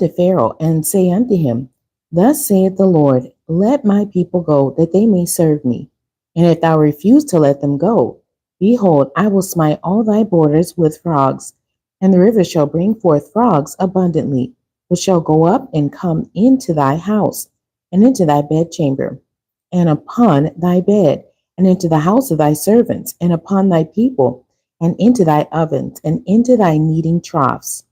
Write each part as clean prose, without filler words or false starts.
unto Pharaoh, and say unto him, Thus saith the Lord, Let my people go, that they may serve me. And if thou refuse to let them go, behold, I will smite all thy borders with frogs, and the river shall bring forth frogs abundantly, which shall go up and come into thy house, and into thy bedchamber, and upon thy bed, and into the house of thy servants, and upon thy people, and into thy ovens, and into thy kneading troughs.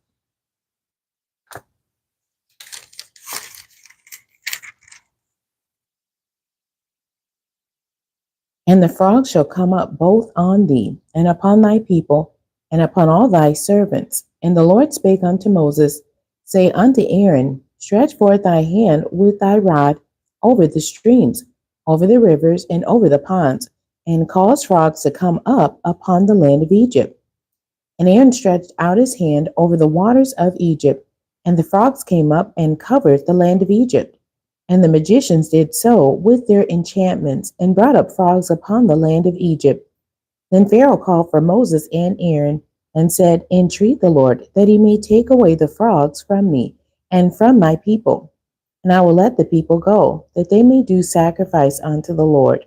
And the frogs shall come up both on thee, and upon thy people, and upon all thy servants. And the Lord spake unto Moses, Say unto Aaron, Stretch forth thy hand with thy rod over the streams, over the rivers, and over the ponds, and cause frogs to come up upon the land of Egypt. And Aaron stretched out his hand over the waters of Egypt, and the frogs came up and covered the land of Egypt. And the magicians did so with their enchantments, and brought up frogs upon the land of Egypt. Then Pharaoh called for Moses and Aaron, and said, Entreat the Lord, that he may take away the frogs from me, and from my people. And I will let the people go, that they may do sacrifice unto the Lord.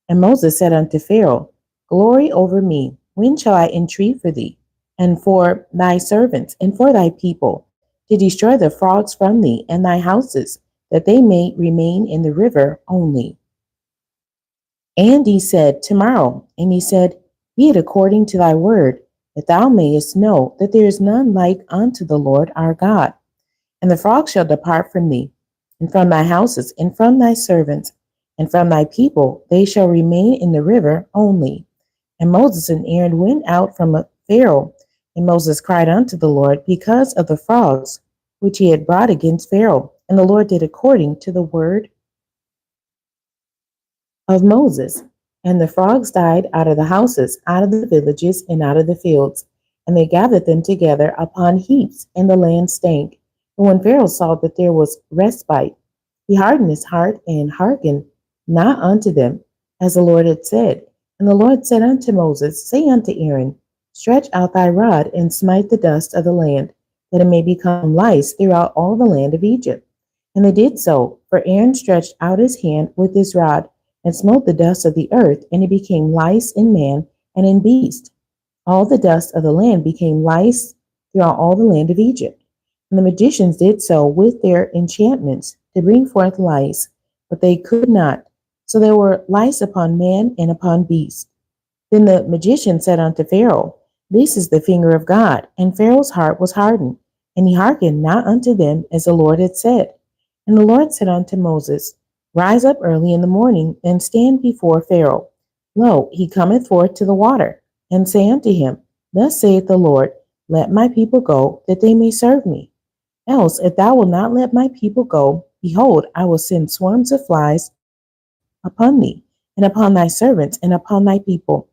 And Moses said unto Pharaoh, Glory over me, when shall I entreat for thee, and for thy servants, and for thy people, to destroy the frogs from thee and thy houses, that they may remain in the river only? And he said, Tomorrow. And he said, Be it according to thy word, that thou mayest know that there is none like unto the Lord our God. And the frogs shall depart from thee, and from thy houses, and from thy servants, and from thy people, they shall remain in the river only. And Moses and Aaron went out from Pharaoh, and Moses cried unto the Lord because of the frogs which he had brought against Pharaoh. And the Lord did according to the word of Moses. And the frogs died out of the houses, out of the villages, and out of the fields. And they gathered them together upon heaps, and the land stank. And when Pharaoh saw that there was respite, he hardened his heart, and hearkened not unto them, as the Lord had said. And the Lord said unto Moses, Say unto Aaron, Stretch out thy rod, and smite the dust of the land, that it may become lice throughout all the land of Egypt. And they did so, for Aaron stretched out his hand with his rod, and smote the dust of the earth, and it became lice in man and in beast. All the dust of the land became lice throughout all the land of Egypt. And the magicians did so with their enchantments to bring forth lice, but they could not. So there were lice upon man and upon beast. Then the magician said unto Pharaoh, This is the finger of God. And Pharaoh's heart was hardened, and he hearkened not unto them, as the Lord had said. And the Lord said unto Moses, Rise up early in the morning, and stand before Pharaoh. Lo, he cometh forth to the water. And say unto him, Thus saith the Lord, Let my people go, that they may serve me. Else, if thou wilt not let my people go, behold, I will send swarms of flies upon thee, and upon thy servants, and upon thy people,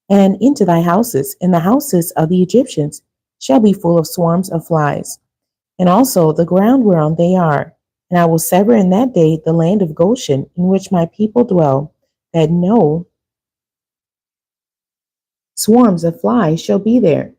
and into thy houses, and the houses of the Egyptians shall be full of swarms of flies, and also the ground whereon they are. And I will sever in that day the land of Goshen, in which my people dwell, that no swarms of flies shall be there,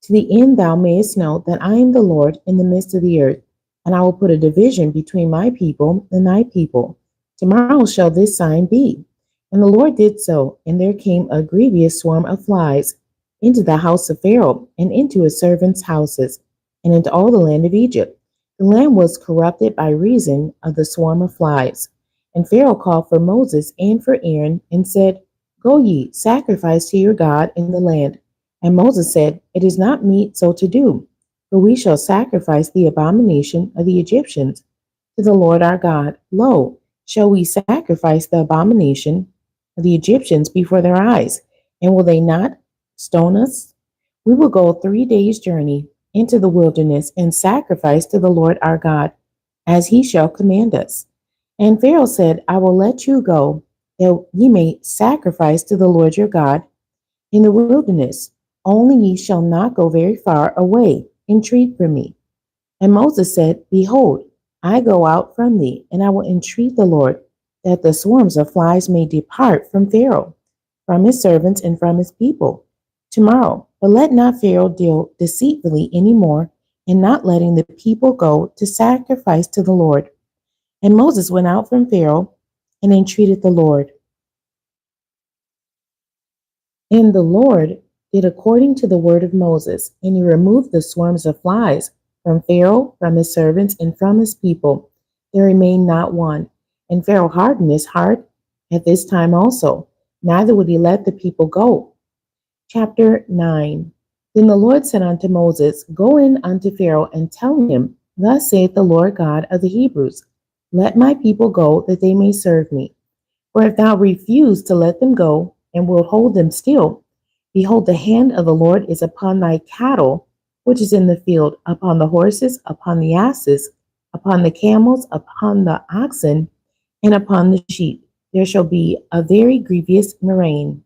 to the end thou mayest know that I am the Lord in the midst of the earth. And I will put a division between my people and thy people. Tomorrow shall this sign be. And the Lord did so, and there came a grievous swarm of flies into the house of Pharaoh, and into his servants' houses, and into all the land of Egypt. The land was corrupted by reason of the swarm of flies. And Pharaoh called for Moses and for Aaron, and said, Go ye, sacrifice to your God in the land. And Moses said, It is not meet so to do, for we shall sacrifice the abomination of the Egyptians to the Lord our God. Lo, shall we sacrifice the abomination of the Egyptians before their eyes? And will they not stone us? We will go 3 days' journey into the wilderness, and sacrifice to the Lord our God, as he shall command us. And Pharaoh said, I will let you go, that ye may sacrifice to the Lord your God in the wilderness. Only ye shall not go very far away. Entreat for me. And Moses said, Behold, I go out from thee, and I will entreat the Lord, that the swarms of flies may depart from Pharaoh, from his servants, and from his people tomorrow. But let not Pharaoh deal deceitfully any more and not letting the people go to sacrifice to the Lord. And Moses went out from Pharaoh and entreated the Lord. And the Lord did according to the word of Moses, and he removed the swarms of flies from Pharaoh, from his servants, and from his people. There remained not one. And Pharaoh hardened his heart at this time also, neither would he let the people go. Chapter 9. Then the Lord said unto Moses, Go in unto Pharaoh, and tell him, Thus saith the Lord God of the Hebrews, Let my people go, that they may serve me. For if thou refuse to let them go, and wilt hold them still, behold, the hand of the Lord is upon thy cattle, which is in the field, upon the horses, upon the asses, upon the camels, upon the oxen, and upon the sheep. There shall be a very grievous murrain.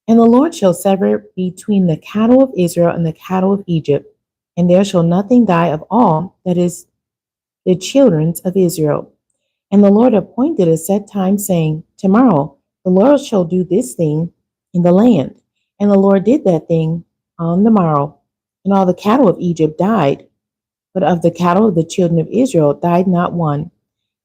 And the Lord shall sever between the cattle of Israel and the cattle of Egypt, and there shall nothing die of all that is the children of Israel. And the Lord appointed a set time, saying, Tomorrow the Lord shall do this thing in the land. And the Lord did that thing on the morrow. And all the cattle of Egypt died, but of the cattle of the children of Israel died not one.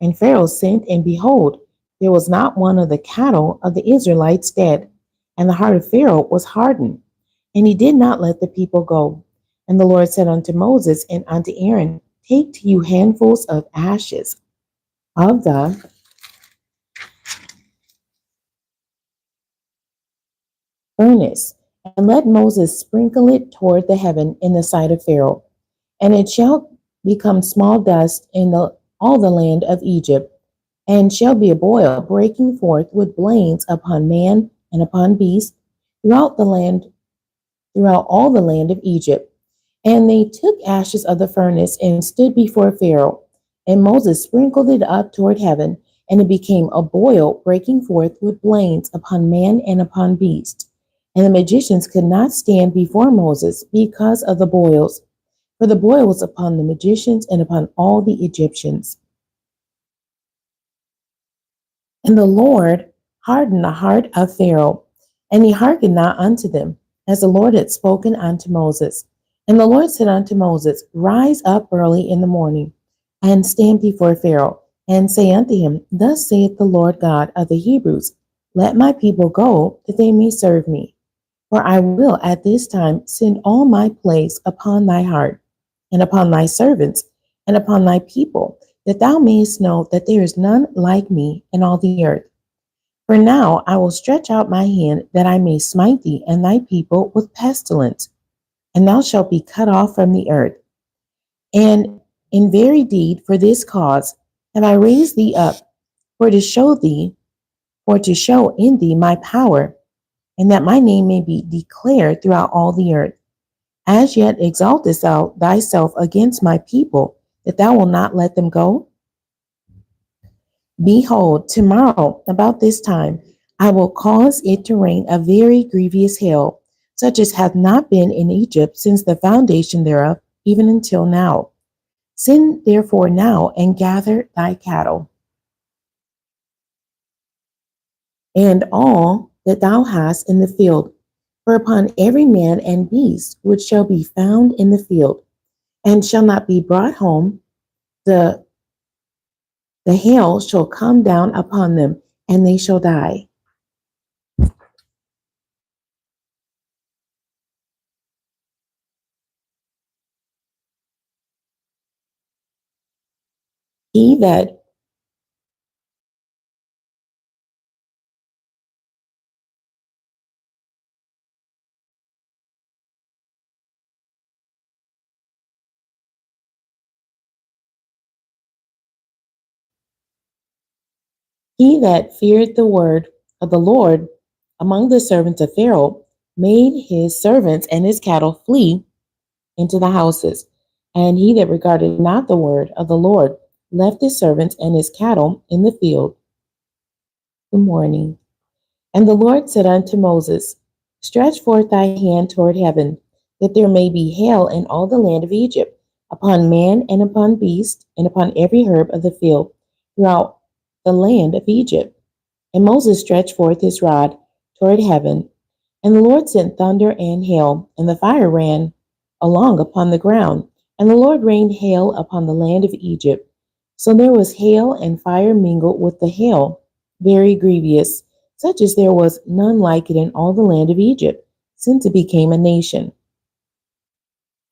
And Pharaoh sent, and behold, there was not one of the cattle of the Israelites dead. And the heart of Pharaoh was hardened, and he did not let the people go. And the Lord said unto Moses and unto Aaron, Take to you handfuls of ashes of the furnace, and let Moses sprinkle it toward the heaven in the sight of Pharaoh. And it shall become small dust in all the land of Egypt, and shall be a boil breaking forth with blains upon man and upon beast throughout the land, throughout all the land of Egypt. And they took ashes of the furnace and stood before Pharaoh. And Moses sprinkled it up toward heaven, and it became a boil breaking forth with blains upon man and upon beast. And the magicians could not stand before Moses because of the boils, for the boil was upon the magicians and upon all the Egyptians. And the Lord hardened the heart of Pharaoh, and he hearkened not unto them, as the Lord had spoken unto Moses. And the Lord said unto Moses, Rise up early in the morning, and stand before Pharaoh, and say unto him, Thus saith the Lord God of the Hebrews, Let my people go, that they may serve me. For I will at this time send all my plagues upon thy heart, and upon thy servants, and upon thy people, that thou mayest know that there is none like me in all the earth. For now I will stretch out my hand, that I may smite thee and thy people with pestilence, and thou shalt be cut off from the earth. And in very deed, for this cause have I raised thee up, for to show in thee my power, and that my name may be declared throughout all the earth. As yet exaltest thou thyself against my people, that thou wilt not let them go? Behold, tomorrow, about this time, I will cause it to rain a very grievous hail, such as hath not been in Egypt since the foundation thereof, even until now. Send therefore now and gather thy cattle, and all that thou hast in the field, for upon every man and beast which shall be found in the field, and shall not be brought home, the hail shall come down upon them, and they shall die. He that He that feared the word of the Lord among the servants of Pharaoh made his servants and his cattle flee into the houses. And he that regarded not the word of the Lord left his servants and his cattle in the field. Good morning. And the Lord said unto Moses, Stretch forth thy hand toward heaven, that there may be hail in all the land of Egypt, upon man and upon beast, and upon every herb of the field, throughout the land of Egypt. And Moses stretched forth his rod toward heaven, and the Lord sent thunder and hail, and the fire ran along upon the ground, And the Lord rained hail upon the land of Egypt. So there was hail and fire mingled with the hail, very grievous, such as there was none like it in all the land of Egypt, since it became a nation.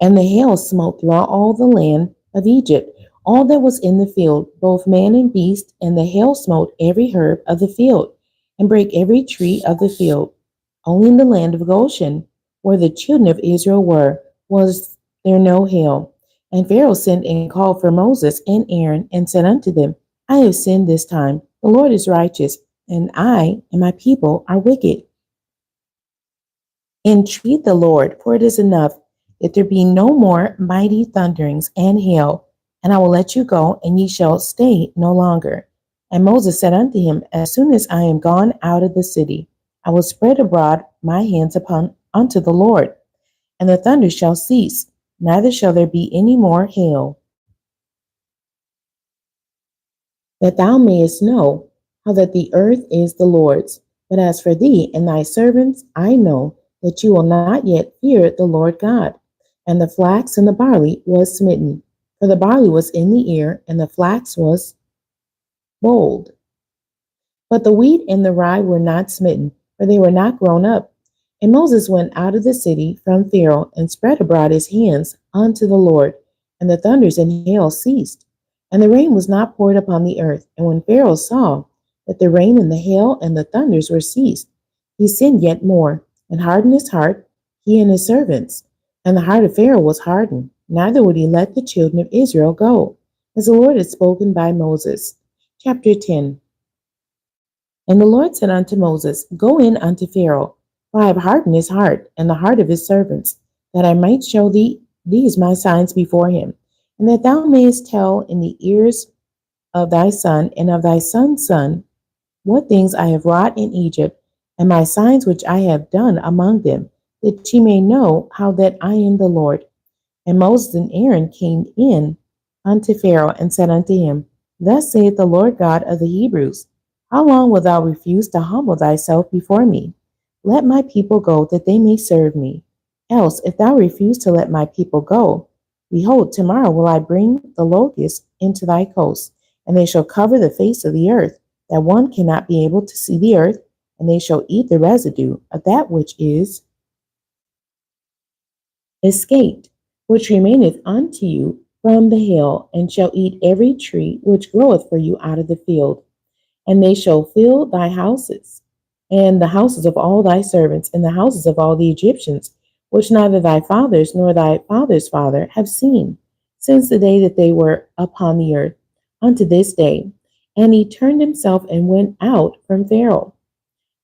And the hail smote throughout all the land of Egypt, all that was in the field, both man and beast, and the hail smote every herb of the field, and brake every tree of the field. Only in the land of Goshen, where the children of Israel were, was there no hail. And Pharaoh sent and called for Moses and Aaron, and said unto them, I have sinned this time. The Lord is righteous, and I and my people are wicked. Entreat the Lord, for it is enough that there be no more mighty thunderings and hail, and I will let you go, and ye shall stay no longer. And Moses said unto him, As soon as I am gone out of the city, I will spread abroad my hands upon unto the Lord, and the thunder shall cease, neither shall there be any more hail, that thou mayest know how that the earth is the Lord's. But as for thee and thy servants, I know that you will not yet fear the Lord God. And the flax and the barley was smitten, for the barley was in the ear, and the flax was bold. But the wheat and the rye were not smitten, for they were not grown up. And Moses went out of the city from Pharaoh, and spread abroad his hands unto the Lord, and the thunders and hail ceased, and the rain was not poured upon the earth. And when Pharaoh saw that the rain and the hail and the thunders were ceased, he sinned yet more, and hardened his heart, he and his servants. And the heart of Pharaoh was hardened, neither would he let the children of Israel go, as the Lord had spoken by Moses. Chapter 10. And the Lord said unto Moses, Go in unto Pharaoh, for I have hardened his heart, and the heart of his servants, that I might show thee these my signs before him, and that thou mayest tell in the ears of thy son and of thy son's son what things I have wrought in Egypt, and my signs which I have done among them, that ye may know how that I am the Lord. And Moses and Aaron came in unto Pharaoh, and said unto him, Thus saith the Lord God of the Hebrews, How long wilt thou refuse to humble thyself before me? Let my people go, that they may serve me. Else, if thou refuse to let my people go, behold, tomorrow will I bring the locusts into thy coasts, and they shall cover the face of the earth, that one cannot be able to see the earth, and they shall eat the residue of that which is escaped, which remaineth unto you from the hill, and shall eat every tree which groweth for you out of the field. And they shall fill thy houses, and the houses of all thy servants, and the houses of all the Egyptians, which neither thy fathers nor thy father's father have seen, since the day that they were upon the earth, unto this day. And he turned himself and went out from Pharaoh.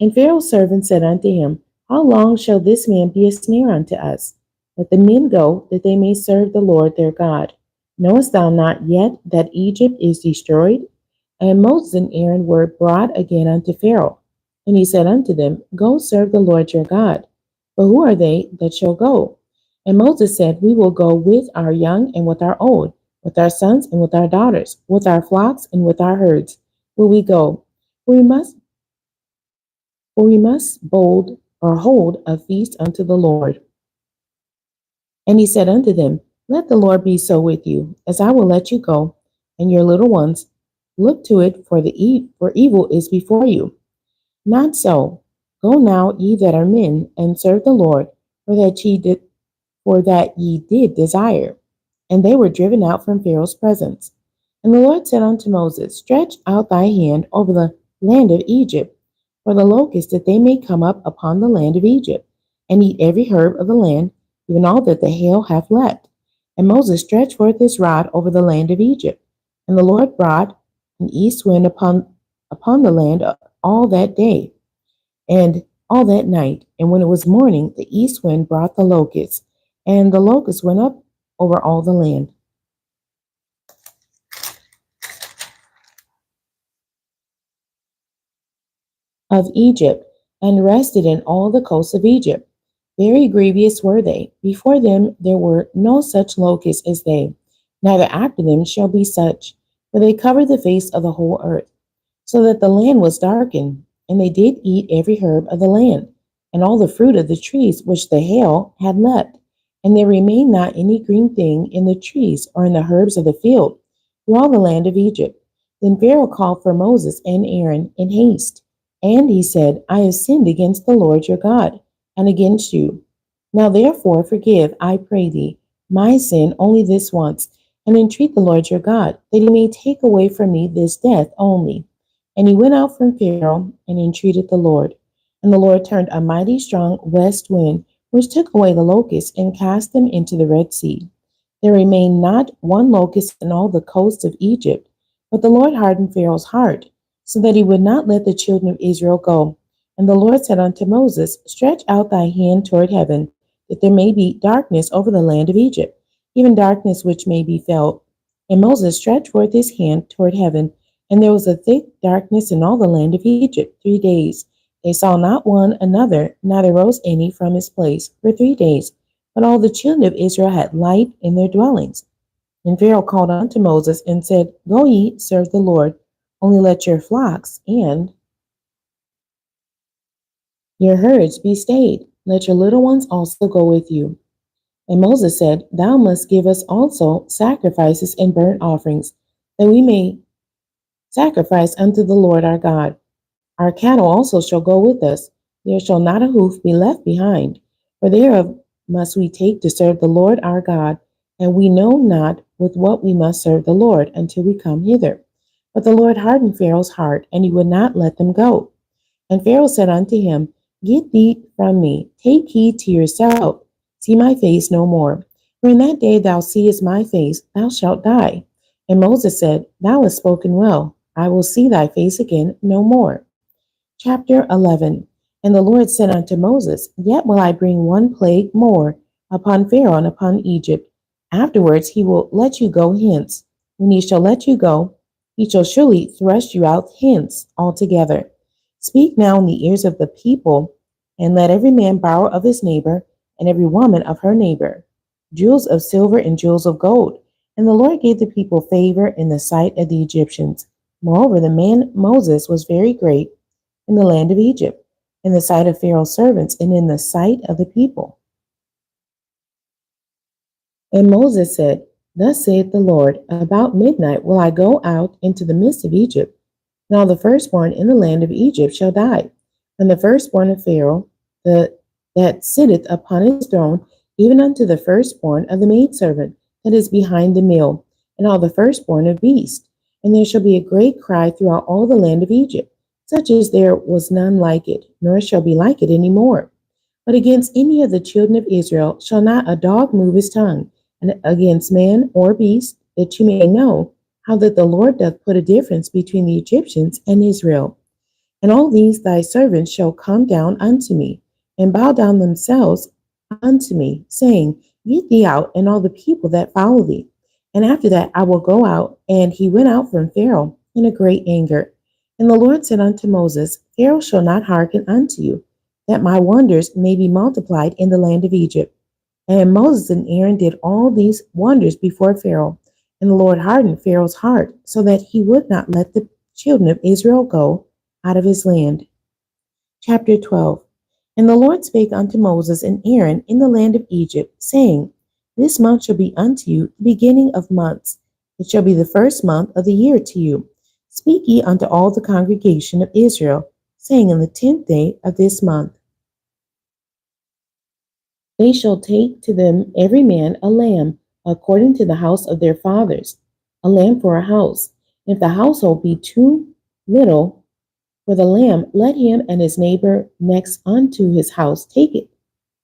And Pharaoh's servant said unto him, How long shall this man be a snare unto us? Let the men go, that they may serve the Lord their God. Knowest thou not yet that Egypt is destroyed? And Moses and Aaron were brought again unto Pharaoh. And he said unto them, Go serve the Lord your God. But who are they that shall go? And Moses said, We will go with our young and with our old, with our sons and with our daughters, with our flocks and with our herds. Will we go? For we must bold or hold a feast unto the Lord. And he said unto them, Let the Lord be so with you, as I will let you go, and your little ones. Look to it, for evil is before you. Not so. Go now, ye that are men, and serve the Lord, for that ye did desire. And they were driven out from Pharaoh's presence. And the Lord said unto Moses, Stretch out thy hand over the land of Egypt, for the locusts, that they may come up upon the land of Egypt, and eat every herb of the land, even all that the hail hath left. And Moses stretched forth his rod over the land of Egypt, and the Lord brought an east wind upon the land all that day, and all that night. And when it was morning, the east wind brought the locusts, and the locusts went up over all the land of Egypt, and rested in all the coasts of Egypt. Very grievous were they. Before them there were no such locusts as they, neither after them shall be such, for they covered the face of the whole earth, so that the land was darkened. And they did eat every herb of the land, and all the fruit of the trees which the hail had left, and there remained not any green thing in the trees or in the herbs of the field through all the land of Egypt. Then Pharaoh called for Moses and Aaron in haste, and he said, I have sinned against the Lord your God, and against you. Now therefore forgive, I pray thee, my sin only this once, and entreat the Lord your God, that he may take away from me this death only. And he went out from Pharaoh and entreated the Lord. And the Lord turned a mighty strong west wind, which took away the locusts and cast them into the Red Sea. There remained not one locust in all the coasts of Egypt, but the Lord hardened Pharaoh's heart, so that he would not let the children of Israel go. And the Lord said unto Moses, Stretch out thy hand toward heaven, that there may be darkness over the land of Egypt, even darkness which may be felt. And Moses stretched forth his hand toward heaven, and there was a thick darkness in all the land of Egypt 3 days. They saw not one another, neither rose any from his place for 3 days. But all the children of Israel had light in their dwellings. And Pharaoh called unto Moses and said, Go ye, serve the Lord, only let your flocks and your herds be stayed. Let your little ones also go with you. And Moses said, Thou must give us also sacrifices and burnt offerings, that we may sacrifice unto the Lord our God. Our cattle also shall go with us. There shall not a hoof be left behind, for thereof must we take to serve the Lord our God, and we know not with what we must serve the Lord until we come hither. But the Lord hardened Pharaoh's heart, and he would not let them go. And Pharaoh said unto him, Get thee from me, take heed to yourself, see my face no more. For in that day thou seest my face, thou shalt die. And Moses said, Thou hast spoken well, I will see thy face again no more. Chapter 11. And the Lord said unto Moses, Yet will I bring one plague more upon Pharaoh and upon Egypt. Afterwards he will let you go hence. When he shall let you go, he shall surely thrust you out hence altogether. Speak now in the ears of the people, and let every man borrow of his neighbor, and every woman of her neighbor, jewels of silver and jewels of gold. And the Lord gave the people favor in the sight of the Egyptians. Moreover, the man Moses was very great in the land of Egypt, in the sight of Pharaoh's servants, and in the sight of the people. And Moses said, Thus saith the Lord, About midnight will I go out into the midst of Egypt, and all the firstborn in the land of Egypt shall die, and the firstborn of Pharaoh, that sitteth upon his throne, even unto the firstborn of the maidservant that is behind the mill, and all the firstborn of beasts. And there shall be a great cry throughout all the land of Egypt, such as there was none like it, nor shall be like it any more. But against any of the children of Israel shall not a dog move his tongue, and against man or beast, that you may know how that the Lord doth put a difference between the Egyptians and Israel. And all these thy servants shall come down unto me, and bow down themselves unto me, saying, Get thee out, and all the people that follow thee. And after that I will go out. And he went out from Pharaoh in a great anger. And the Lord said unto Moses, Pharaoh shall not hearken unto you, that my wonders may be multiplied in the land of Egypt. And Moses and Aaron did all these wonders before Pharaoh. And the Lord hardened Pharaoh's heart, so that he would not let the children of Israel go out of his land. Chapter 12. And the Lord spake unto Moses and Aaron in the land of Egypt, saying, This month shall be unto you the beginning of months. It shall be the first month of the year to you. Speak ye unto all the congregation of Israel, saying, In the 10th day of this month, they shall take to them every man a lamb, according to the house of their fathers, a lamb for a house. If the household be too little for the lamb, let him and his neighbor next unto his house take it.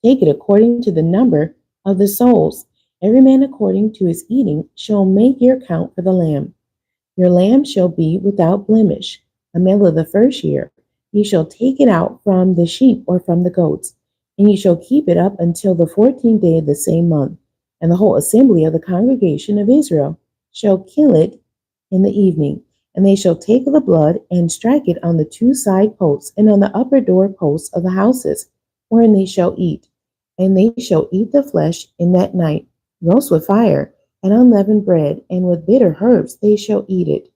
Take it according to the number of the souls. Every man according to his eating shall make your count for the lamb. Your lamb shall be without blemish, a male of the first year. Ye shall take it out from the sheep or from the goats, and ye shall keep it up until the 14th day of the same month. And the whole assembly of the congregation of Israel shall kill it in the evening. And they shall take of the blood and strike it on the two side posts and on the upper door posts of the houses, wherein they shall eat. And they shall eat the flesh in that night, roast with fire, and unleavened bread, and with bitter herbs they shall eat it.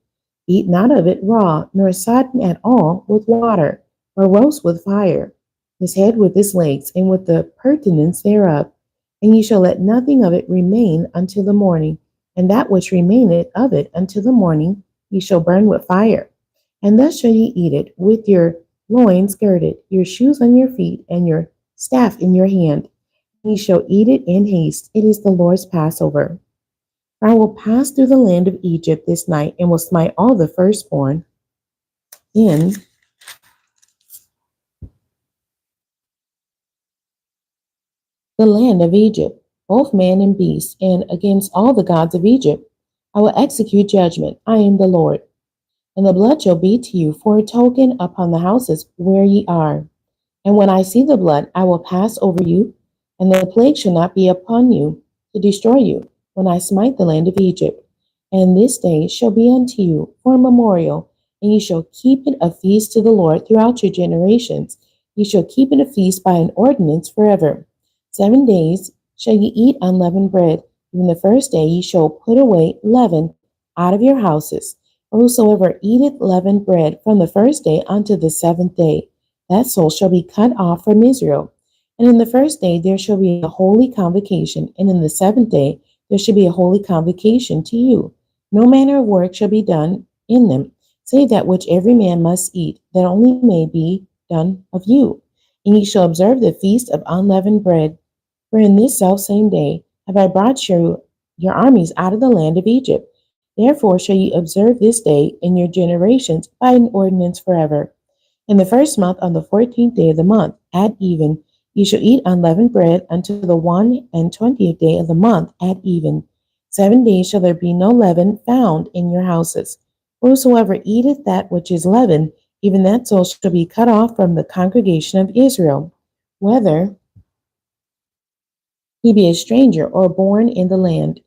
Eat not of it raw, nor sodden at all with water, or roast with fire, his head with his legs, and with the purtenance thereof. And ye shall let nothing of it remain until the morning, and that which remaineth of it until the morning ye shall burn with fire. And thus shall ye eat it, with your loins girded, your shoes on your feet, and your staff in your hand. And ye shall eat it in haste. It is the Lord's Passover. For I will pass through the land of Egypt this night, and will smite all the firstborn in the land of Egypt, both man and beast, and against all the gods of Egypt. I will execute judgment. I am the Lord. And the blood shall be to you for a token upon the houses where ye are. And when I see the blood, I will pass over you, and the plague shall not be upon you to destroy you when I smite the land of Egypt. And this day shall be unto you for a memorial, and ye shall keep it a feast to the Lord throughout your generations. Ye shall keep it a feast by an ordinance forever. 7 days shall ye eat unleavened bread. Even the first day ye shall put away leaven out of your houses. For whosoever eateth leavened bread from the first day unto the seventh day, that soul shall be cut off from Israel. And in the first day there shall be a holy convocation, and in the seventh day there shall be a holy convocation to you. No manner of work shall be done in them, save that which every man must eat, that only may be done of you. And ye shall observe the feast of unleavened bread. For in this selfsame day have I brought your armies out of the land of Egypt. Therefore shall ye observe this day in your generations by an ordinance forever. In the first month, on the 14th day of the month, at even, ye shall eat unleavened bread until the 21st day of the month at even. 7 days shall there be no leaven found in your houses. Whosoever eateth that which is leavened, even that soul shall be cut off from the congregation of Israel, whether he be a stranger or born in the land.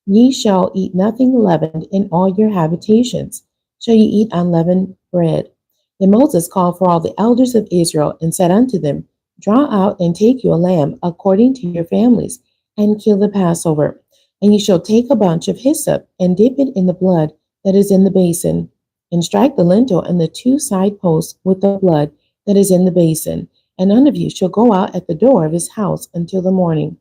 Ye shall eat nothing leavened in all your habitations. Shall ye eat unleavened bread? Then Moses called for all the elders of Israel and said unto them, Draw out and take you a lamb according to your families, and kill the Passover. And ye shall take a bunch of hyssop, and dip it in the blood that is in the basin, and strike the lintel and the two side posts with the blood that is in the basin. And none of you shall go out at the door of his house until the morning.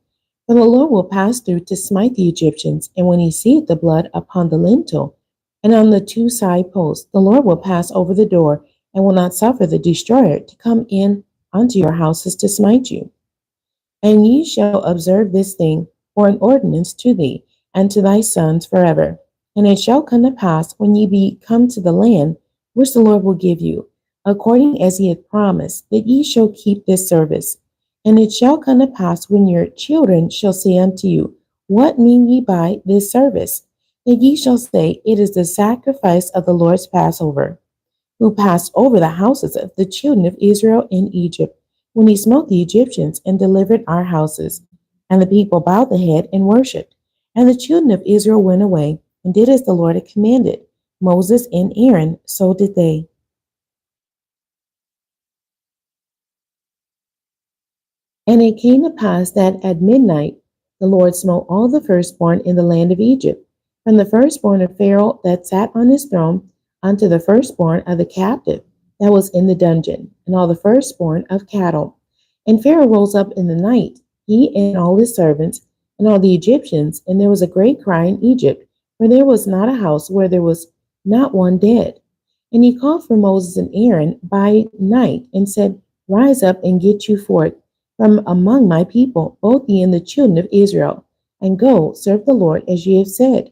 For the Lord will pass through to smite the Egyptians, and when he seeth the blood upon the lintel and on the two side posts, the Lord will pass over the door, and will not suffer the destroyer to come in unto your houses to smite you. And ye shall observe this thing for an ordinance to thee and to thy sons forever. And it shall come to pass when ye be come to the land which the Lord will give you, according as he hath promised, that ye shall keep this service. And it shall come to pass when your children shall say unto you, What mean ye by this service? That ye shall say, It is the sacrifice of the Lord's Passover, who passed over the houses of the children of Israel in Egypt, when he smote the Egyptians and delivered our houses. And the people bowed the head and worshipped. And the children of Israel went away and did as the Lord had commanded. Moses and Aaron, so did they. And it came to pass that at midnight the Lord smote all the firstborn in the land of Egypt, from the firstborn of Pharaoh that sat on his throne unto the firstborn of the captive that was in the dungeon, and all the firstborn of cattle. And Pharaoh rose up in the night, he and all his servants, and all the Egyptians, and there was a great cry in Egypt, for there was not a house where there was not one dead. And he called for Moses and Aaron by night, and said, Rise up and get you forth from among my people, both ye and the children of Israel, and go serve the Lord as ye have said.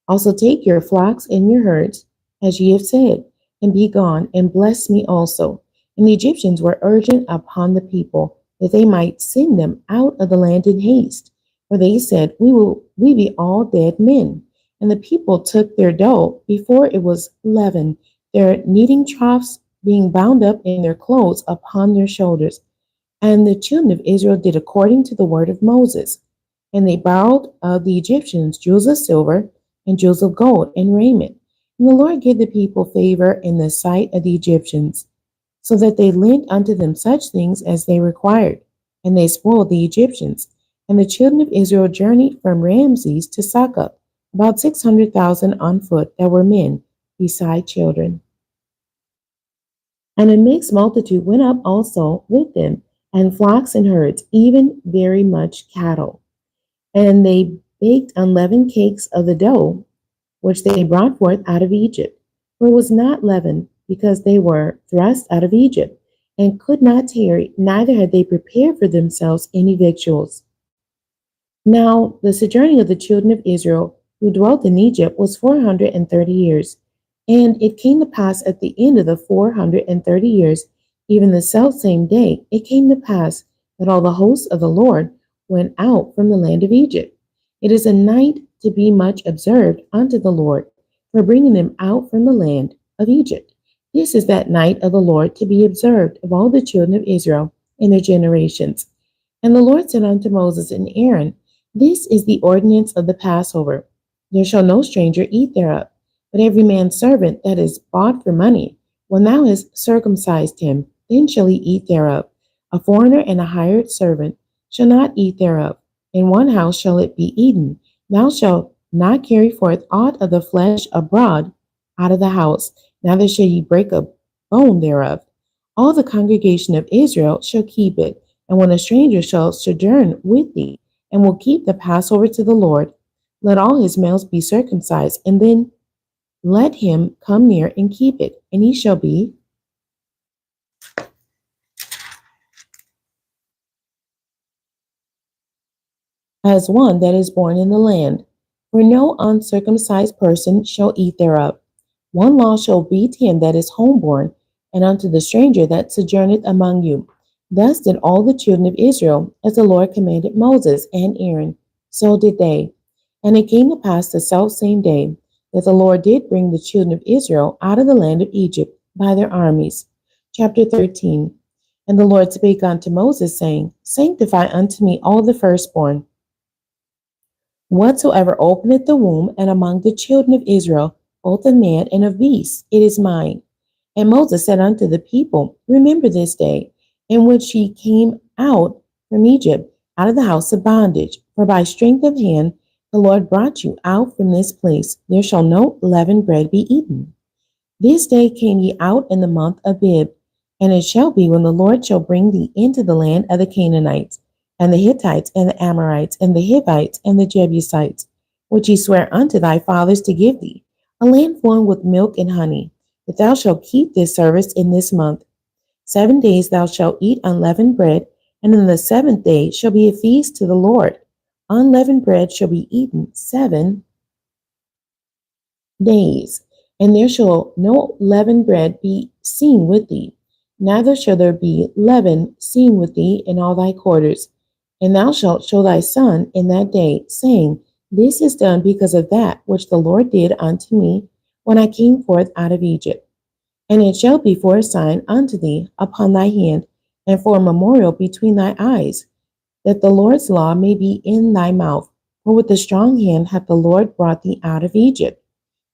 Also take your flocks and your herds, as ye have said, and be gone, and bless me also. And the Egyptians were urgent upon the people, that they might send them out of the land in haste. For they said, we be all dead men. And the people took their dough before it was leavened, their kneading troughs being bound up in their clothes upon their shoulders. And the children of Israel did according to the word of Moses. And they borrowed of the Egyptians jewels of silver and jewels of gold and raiment. And the Lord gave the people favor in the sight of the Egyptians, so that they lent unto them such things as they required. And they spoiled the Egyptians. And the children of Israel journeyed from Ramses to Succoth, about 600,000 on foot that were men, beside children. And a mixed multitude went up also with them, and flocks and herds, even very much cattle. And they baked unleavened cakes of the dough, which they brought forth out of Egypt. For it was not leavened, because they were thrust out of Egypt, and could not tarry, neither had they prepared for themselves any victuals. Now the sojourning of the children of Israel who dwelt in Egypt was 430 years. And it came to pass at the end of the 430 years, even the selfsame day, it came to pass that all the hosts of the Lord went out from the land of Egypt. It is a night to be much observed unto the Lord for bringing them out from the land of Egypt. This is that night of the Lord to be observed of all the children of Israel in their generations. And the Lord said unto Moses and Aaron, This is the ordinance of the Passover. There shall no stranger eat thereof, but every man's servant that is bought for money, when thou hast circumcised him, then shall he eat thereof. A foreigner and a hired servant shall not eat thereof. In one house shall it be eaten. Thou shalt not carry forth aught of the flesh abroad out of the house, neither shall ye break a bone thereof. All the congregation of Israel shall keep it. And when a stranger shall sojourn with thee, and will keep the Passover to the Lord, let all his males be circumcised, and then let him come near and keep it, and he shall be as one that is born in the land. For no uncircumcised person shall eat thereof. One law shall be to him that is homeborn, and unto the stranger that sojourneth among you. Thus did all the children of Israel, as the Lord commanded Moses and Aaron, so did they. And it came to pass the selfsame day that the Lord did bring the children of Israel out of the land of Egypt by their armies. Chapter 13. And the Lord spake unto Moses, saying, Sanctify unto me all the firstborn, whatsoever openeth the womb, and among the children of Israel, both of man and of beast, it is mine. And Moses said unto the people, Remember this day, in which ye came out from Egypt, out of the house of bondage. For by strength of hand the Lord brought you out from this place. There shall no leavened bread be eaten. This day came ye out in the month Abib, and it shall be when the Lord shall bring thee into the land of the Canaanites, and the Hittites, and the Amorites, and the Hivites, and the Jebusites, which he sware unto thy fathers to give thee, a land flowing with milk and honey, that thou shalt keep this service in this month. 7 days thou shalt eat unleavened bread, and in the seventh day shall be a feast to the Lord. Unleavened bread shall be eaten 7 days, and there shall no leavened bread be seen with thee, neither shall there be leaven seen with thee in all thy quarters. And thou shalt show thy son in that day, saying, This is done because of that which the Lord did unto me when I came forth out of Egypt. And it shall be for a sign unto thee upon thy hand, and for a memorial between thy eyes, that the Lord's law may be in thy mouth. For with a strong hand hath the Lord brought thee out of Egypt.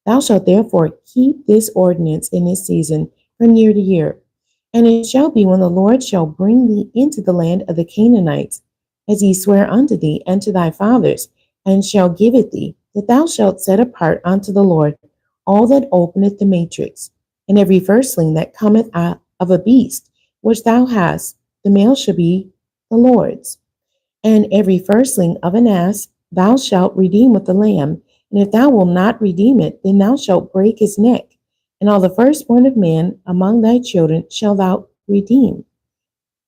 Thou shalt therefore keep this ordinance in this season from year to year. And it shall be when the Lord shall bring thee into the land of the Canaanites, as he sware unto thee and to thy fathers, and shall give it thee, that thou shalt set apart unto the Lord all that openeth the matrix, and every firstling that cometh out of a beast which thou hast, the male shall be the Lord's. And every firstling of an ass thou shalt redeem with the lamb. And if thou wilt not redeem it, then thou shalt break his neck. And all the firstborn of man among thy children shalt thou redeem.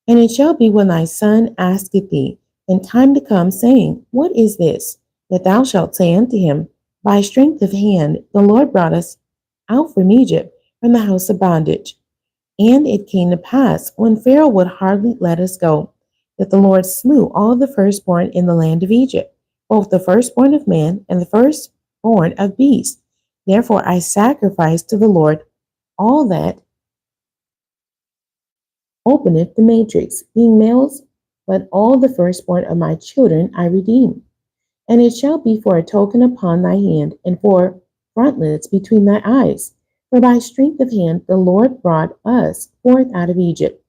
And it shall be when thy son asketh thee in time to come, saying, What is this? That thou shalt say unto him, By strength of hand the Lord brought us out from Egypt, from the house of bondage. And it came to pass, when Pharaoh would hardly let us go, that the Lord slew all the firstborn in the land of Egypt, both the firstborn of man and the firstborn of beasts. Therefore I sacrificed to the Lord all that openeth the matrix, being males, but all the firstborn of my children I redeem. And it shall be for a token upon thy hand, and for frontlets between thy eyes. For by strength of hand the Lord brought us forth out of Egypt.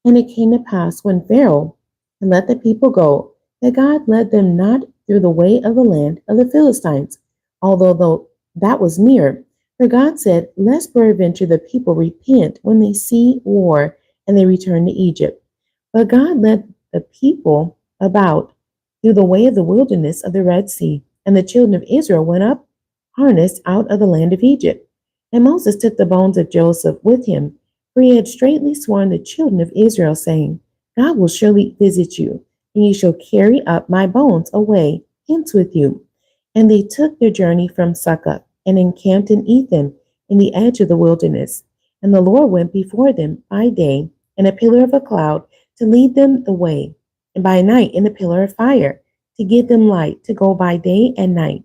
And it came to pass, when Pharaoh had let the people go, that God led them not through the way of the land of the Philistines, although though that was near. For God said, Lest peradventure the people repent when they see war, and they return to Egypt. But God led the people about through the way of the wilderness of the Red Sea. And the children of Israel went up harnessed out of the land of Egypt. And Moses took the bones of Joseph with him, for he had straitly sworn the children of Israel, saying, God will surely visit you, and ye shall carry up my bones away hence with you. And they took their journey from Succoth, and encamped in Etham, in the edge of the wilderness. And the Lord went before them by day in a pillar of a cloud to lead them the way, and by night in a pillar of fire to give them light to go by day and night.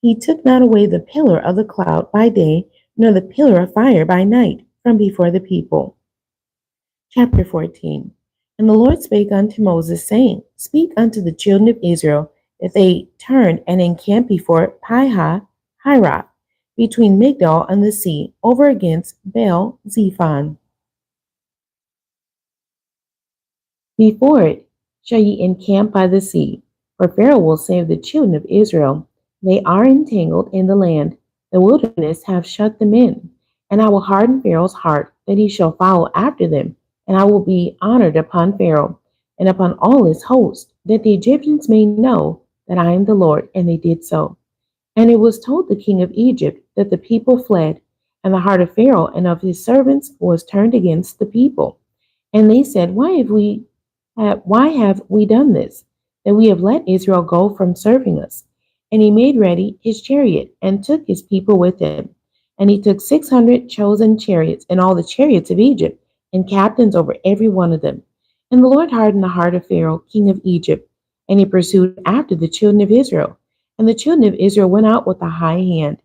He took not away the pillar of the cloud by day, nor the pillar of fire by night from before the people. Chapter 14. And the Lord spake unto Moses, saying, Speak unto the children of Israel, that they turn and encamp before Hiroth, between Migdol and the sea, over against Baal Zephon. Before it shall ye encamp by the sea, for Pharaoh will say of the children of Israel, They are entangled in the land, the wilderness hath shut them in. And I will harden Pharaoh's heart, that he shall follow after them, and I will be honored upon Pharaoh, and upon all his host, that the Egyptians may know that I am the Lord. And they did so. And it was told the king of Egypt that the people fled, and the heart of Pharaoh and of his servants was turned against the people. And they said, why have we done this, that we have let Israel go from serving us? And he made ready his chariot, and took his people with him. And he took 600 chosen chariots, and all the chariots of Egypt, and captains over every one of them. And the Lord hardened the heart of Pharaoh, king of Egypt, and he pursued after the children of Israel. And the children of Israel went out with a high hand.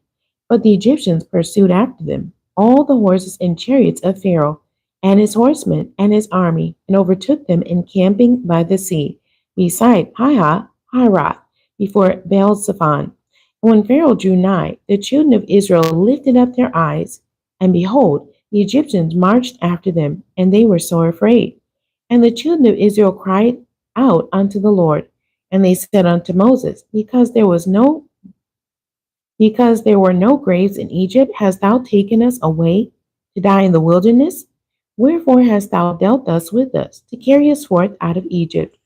But the Egyptians pursued after them, all the horses and chariots of Pharaoh, and his horsemen and his army, and overtook them encamping by the sea, beside Hiroth, before Baal-zephon. And when Pharaoh drew nigh, the children of Israel lifted up their eyes, and behold, the Egyptians marched after them, and they were sore afraid. And the children of Israel cried out unto the Lord, and they said unto Moses, because there were no graves in Egypt, hast thou taken us away to die in the wilderness? Wherefore hast thou dealt thus with us, to carry us forth out of Egypt?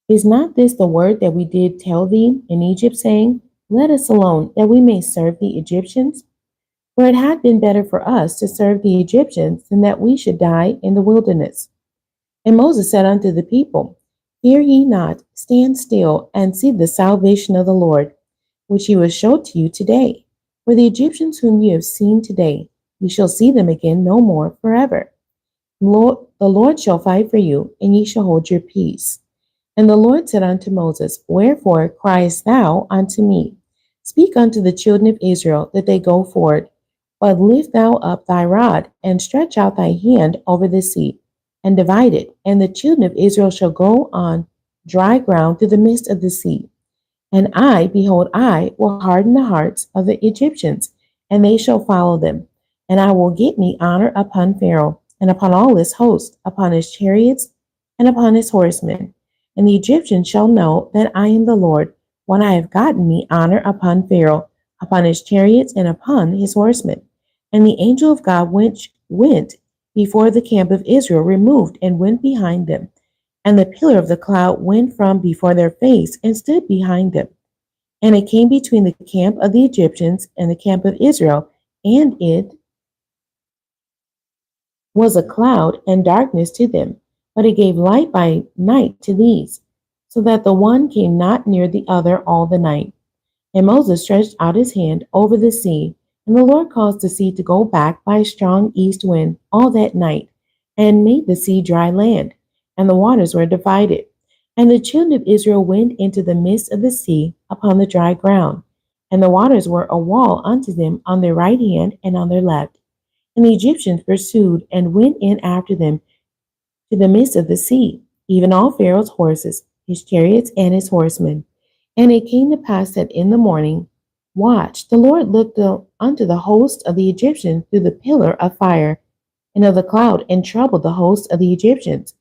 Is not this the word that we did tell thee in Egypt, saying, Let us alone, that we may serve the Egyptians? For it had been better for us to serve the Egyptians than that we should die in the wilderness. And Moses said unto the people, Fear ye not, stand still, and see the salvation of the Lord, which he will show to you today. For the Egyptians whom you have seen today, you shall see them again no more forever. The Lord shall fight for you, and ye shall hold your peace. And the Lord said unto Moses, Wherefore criest thou unto me? Speak unto the children of Israel, that they go forward. But lift thou up thy rod, and stretch out thy hand over the sea, and divide it. And the children of Israel shall go on dry ground through the midst of the sea. And I, behold, I will harden the hearts of the Egyptians, and they shall follow them. And I will get me honor upon Pharaoh, and upon all his host, upon his chariots, and upon his horsemen. And the Egyptians shall know that I am the Lord, when I have gotten me honor upon Pharaoh, upon his chariots, and upon his horsemen. And the angel of God went before the camp of Israel, removed, and went behind them. And the pillar of the cloud went from before their face, and stood behind them. And it came between the camp of the Egyptians and the camp of Israel, and it was a cloud and darkness to them, but it gave light by night to these, so that the one came not near the other all the night. And Moses stretched out his hand over the sea, and the Lord caused the sea to go back by a strong east wind all that night, and made the sea dry land, and the waters were divided. And the children of Israel went into the midst of the sea upon the dry ground, and the waters were a wall unto them on their right hand and on their left. And the Egyptians pursued and went in after them to the midst of the sea, even all Pharaoh's horses, his chariots, and his horsemen. And it came to pass that in the morning watch, the Lord looked unto the host of the Egyptians through the pillar of fire and of the cloud, and troubled the host of the Egyptians,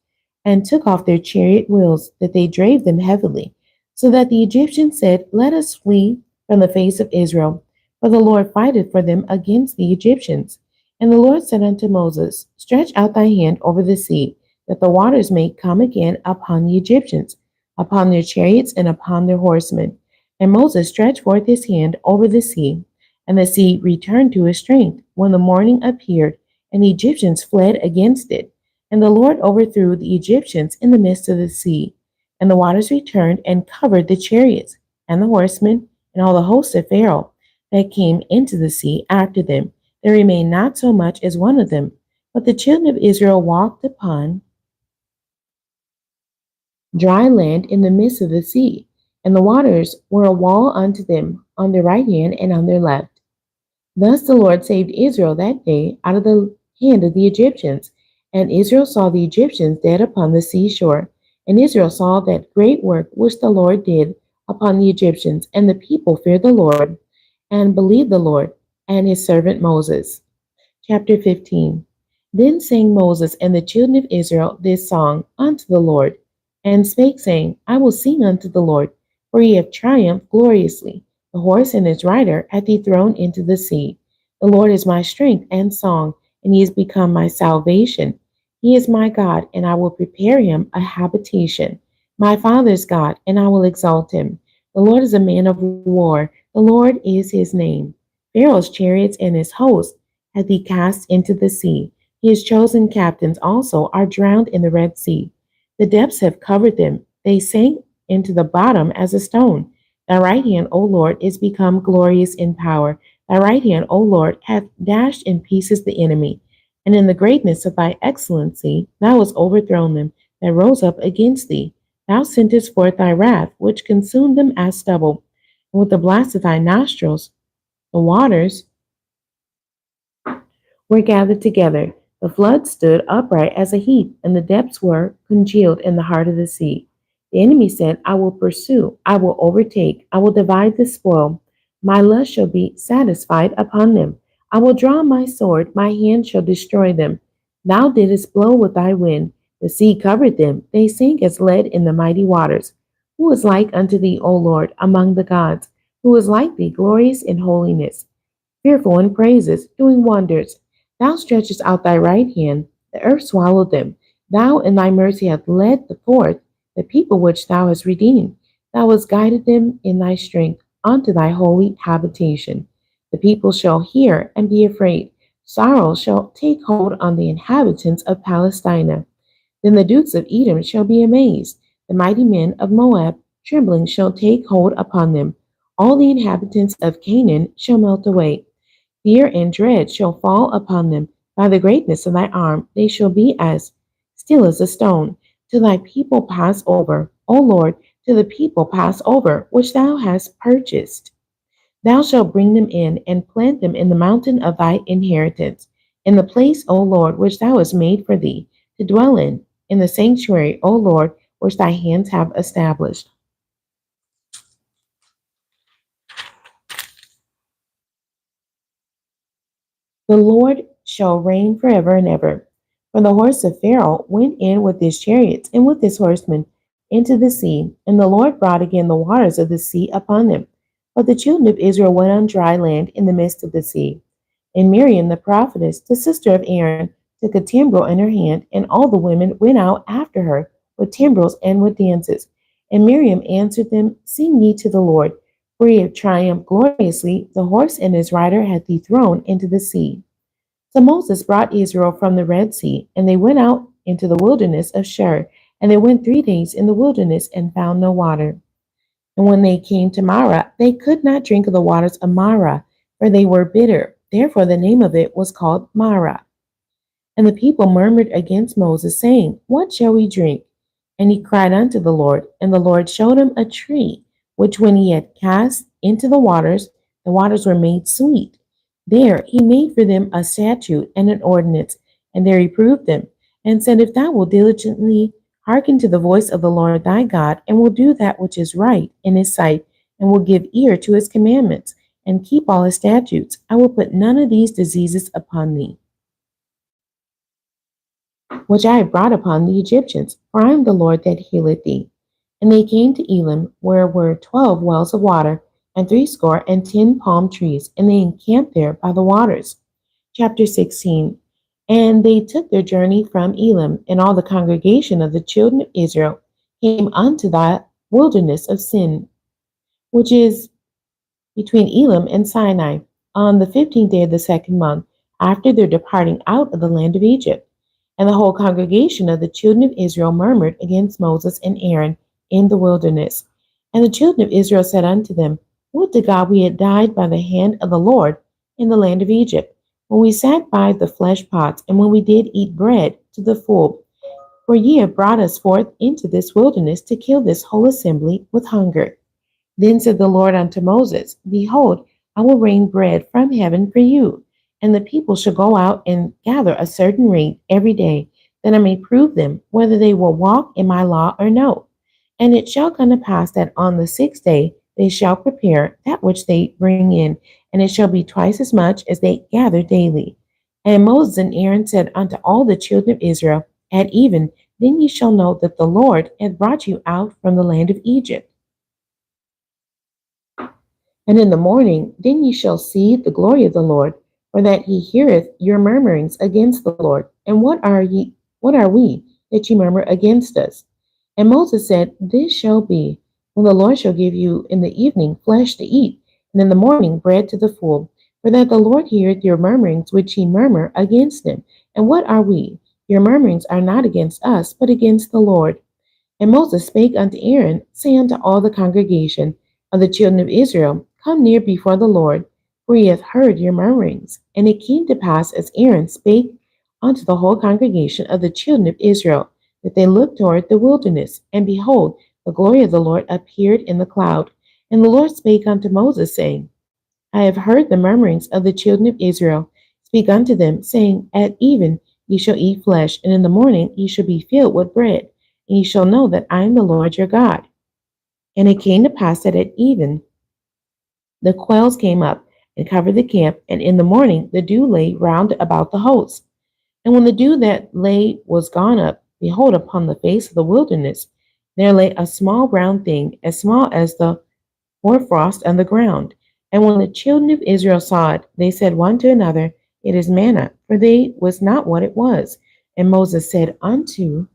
and took off their chariot wheels, that they drave them heavily. So that the Egyptians said, Let us flee from the face of Israel, for the Lord fighteth for them against the Egyptians. And the Lord said unto Moses, Stretch out thy hand over the sea, that the waters may come again upon the Egyptians, upon their chariots and upon their horsemen. And Moses stretched forth his hand over the sea, and the sea returned to his strength when the morning appeared, and the Egyptians fled against it. And the Lord overthrew the Egyptians in the midst of the sea. And the waters returned and covered the chariots, and the horsemen, and all the host of Pharaoh that came into the sea after them. There remained not so much as one of them. But the children of Israel walked upon dry land in the midst of the sea, and the waters were a wall unto them on their right hand and on their left. Thus the Lord saved Israel that day out of the hand of the Egyptians. And Israel saw the Egyptians dead upon the seashore. And Israel saw that great work which the Lord did upon the Egyptians. And the people feared the Lord and believed the Lord and his servant Moses. Chapter 15. Then sang Moses and the children of Israel this song unto the Lord, and spake, saying, I will sing unto the Lord, for he hath triumphed gloriously. The horse and his rider hath he thrown into the sea. The Lord is my strength and song, and he is become my salvation. He is my God, and I will prepare him a habitation. My father's God, and I will exalt him. The Lord is a man of war. The Lord is his name. Pharaoh's chariots and his host hath he cast into the sea. His chosen captains also are drowned in the Red Sea. The depths have covered them. They sank into the bottom as a stone. Thy right hand, O Lord, is become glorious in power. Thy right hand, O Lord, hath dashed in pieces the enemy. And in the greatness of thy excellency, thou hast overthrown them that rose up against thee. Thou sentest forth thy wrath, which consumed them as stubble. And with the blast of thy nostrils, the waters were gathered together. The flood stood upright as a heap, and the depths were congealed in the heart of the sea. The enemy said, I will pursue, I will overtake, I will divide the spoil. My lust shall be satisfied upon them. I will draw my sword, my hand shall destroy them. Thou didst blow with thy wind, the sea covered them, they sank as lead in the mighty waters. Who is like unto thee, O Lord, among the gods? Who is like thee, glorious in holiness, fearful in praises, doing wonders? Thou stretchest out thy right hand, the earth swallowed them. Thou in thy mercy hast led forth the people which thou hast redeemed. Thou hast guided them in thy strength unto thy holy habitation. The people shall hear and be afraid. Sorrow shall take hold on the inhabitants of Palestina. Then the dukes of Edom shall be amazed. The mighty men of Moab, trembling, shall take hold upon them. All the inhabitants of Canaan shall melt away. Fear and dread shall fall upon them. By the greatness of thy arm they shall be as still as a stone. To thy people pass over, O Lord, to the people pass over, which thou hast purchased. Thou shalt bring them in and plant them in the mountain of thy inheritance, in the place, O Lord, which thou hast made for thee, to dwell in the sanctuary, O Lord, which thy hands have established. The Lord shall reign forever and ever. For the horse of Pharaoh went in with his chariots and with his horsemen into the sea, and the Lord brought again the waters of the sea upon them. But the children of Israel went on dry land in the midst of the sea. And Miriam the prophetess, the sister of Aaron, took a timbrel in her hand, and all the women went out after her with timbrels and with dances. And Miriam answered them, Sing ye to the Lord, for he hath triumphed gloriously, the horse and his rider hath he thrown into the sea. So Moses brought Israel from the Red Sea, and they went out into the wilderness of Shur, and they went 3 days in the wilderness and found no water. And when they came to Marah, they could not drink of the waters of Marah, for they were bitter. Therefore the name of it was called Marah. And the people murmured against Moses, saying, What shall we drink? And he cried unto the Lord, and the Lord showed him a tree, which when he had cast into the waters were made sweet. There he made for them a statute and an ordinance, and there he proved them, and said, If thou wilt diligently hearken to the voice of the Lord thy God, and will do that which is right in his sight, and will give ear to his commandments, and keep all his statutes, I will put none of these diseases upon thee, which I have brought upon the Egyptians, for I am the Lord that healeth thee. And they came to Elim, where were 12 wells of water, and 70 palm trees, and they encamped there by the waters. Chapter 16. And they took their journey from Elim, and all the congregation of the children of Israel came unto the wilderness of Sin, which is between Elim and Sinai, on the 15th day of the second month, after their departing out of the land of Egypt. And the whole congregation of the children of Israel murmured against Moses and Aaron in the wilderness. And the children of Israel said unto them, Would to God we had died by the hand of the Lord in the land of Egypt, when we sat by the flesh pots, and when we did eat bread to the full. For ye have brought us forth into this wilderness to kill this whole assembly with hunger. Then said the Lord unto Moses, Behold, I will rain bread from heaven for you, and the people shall go out and gather a certain rate every day, that I may prove them whether they will walk in my law or no. And it shall come to pass that on the sixth day they shall prepare that which they bring in, and it shall be twice as much as they gather daily. And Moses and Aaron said unto all the children of Israel, At even, then ye shall know that the Lord hath brought you out from the land of Egypt. And in the morning, then ye shall see the glory of the Lord, for that he heareth your murmurings against the Lord. And what are we, that ye murmur against us? And Moses said, This shall be, when the Lord shall give you in the evening flesh to eat, and in the morning bread to the full, for that the Lord heareth your murmurings which ye murmur against him. And what are we? Your murmurings are not against us, but against the Lord. And Moses spake unto Aaron, saying unto all the congregation of the children of Israel, Come near before the Lord, for he hath heard your murmurings. And it came to pass, as Aaron spake unto the whole congregation of the children of Israel, that they looked toward the wilderness, and behold, the glory of the Lord appeared in the cloud. And the Lord spake unto Moses, saying, I have heard the murmurings of the children of Israel. Speak unto them, saying, At even ye shall eat flesh, and in the morning ye shall be filled with bread, and ye shall know that I am the Lord your God. And it came to pass that at even the quails came up and covered the camp, and in the morning the dew lay round about the host. And when the dew that lay was gone up, behold, upon the face of the wilderness there lay a small brown thing, as small as the hoarfrost on the ground. And when the children of Israel saw it, they said one to another, It is manna, for they was not what it was. And Moses said unto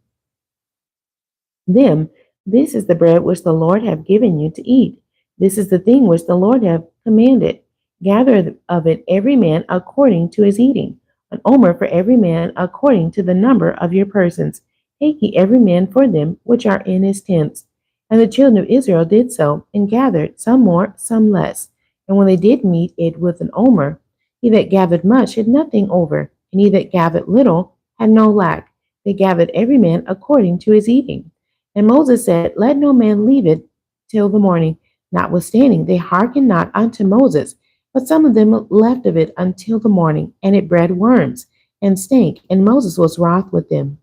them, This is the bread which the Lord hath given you to eat. This is the thing which the Lord hath commanded. Gather of it every man according to his eating, an omer for every man according to the number of your persons. Take ye every man for them which are in his tents. And the children of Israel did so, and gathered, some more, some less. And when they did meet it with an omer, he that gathered much had nothing over, and he that gathered little had no lack. They gathered every man according to his eating. And Moses said, Let no man leave it till the morning. Notwithstanding, they hearkened not unto Moses, but some of them left of it until the morning, and it bred worms, and stank, and Moses was wroth with them.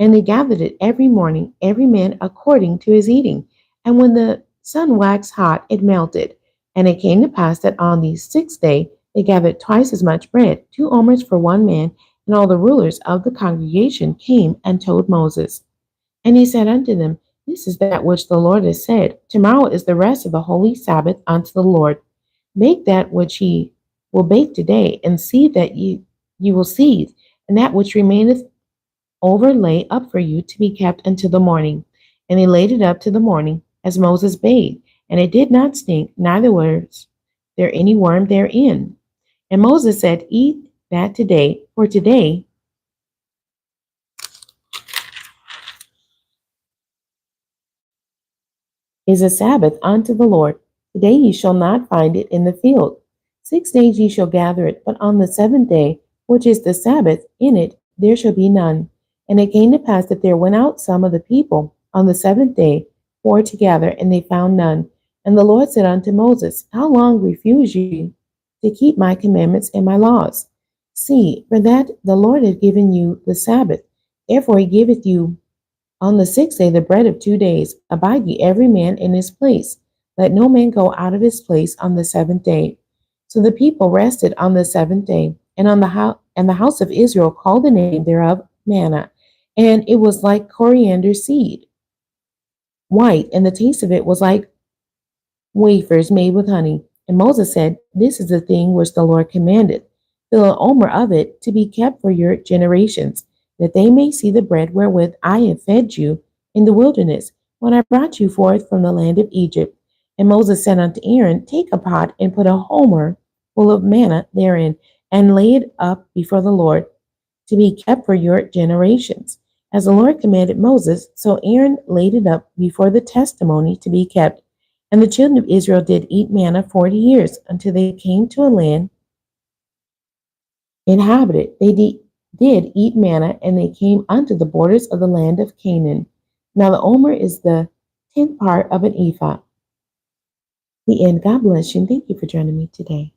And they gathered it every morning, every man according to his eating. And when the sun waxed hot, it melted. And it came to pass that on the sixth day they gathered twice as much bread, 2 omers for one man, and all the rulers of the congregation came and told Moses. And he said unto them, This is that which the Lord has said. Tomorrow is the rest of the holy Sabbath unto the Lord. Bake that which ye will bake today, and see that ye will seethe, and that which remaineth over lay up for you to be kept until the morning. And they laid it up to the morning, as Moses bade, and it did not stink, neither was there any worm therein. And Moses said, Eat that today, for today is a Sabbath unto the Lord. Today ye shall not find it in the field. 6 days ye shall gather it, but on the seventh day, which is the Sabbath, in it there shall be none. And it came to pass that there went out some of the people on the seventh day for to gather, and they found none. And the Lord said unto Moses, How long refuse ye to keep my commandments and my laws? See, for that the Lord hath given you the Sabbath. Therefore he giveth you on the sixth day the bread of 2 days. Abide ye every man in his place. Let no man go out of his place on the seventh day. So the people rested on the seventh day, and the house of Israel called the name thereof manna, and it was like coriander seed, white, and the taste of it was like wafers made with honey. And Moses said, This is the thing which the Lord commanded. fill an omer of it to be kept for your generations, that they may see the bread wherewith I have fed you in the wilderness, when I brought you forth from the land of Egypt. And Moses said unto Aaron, Take a pot and put a homer full of manna therein, and lay it up before the Lord to be kept for your generations. As the Lord commanded Moses, so Aaron laid it up before the testimony to be kept. And the children of Israel did eat manna 40 years, until they came to a land inhabited. Did eat manna, and they came unto the borders of the land of Canaan. Now the omer is the tenth part of an ephah. The end. God bless you, and thank you for joining me today.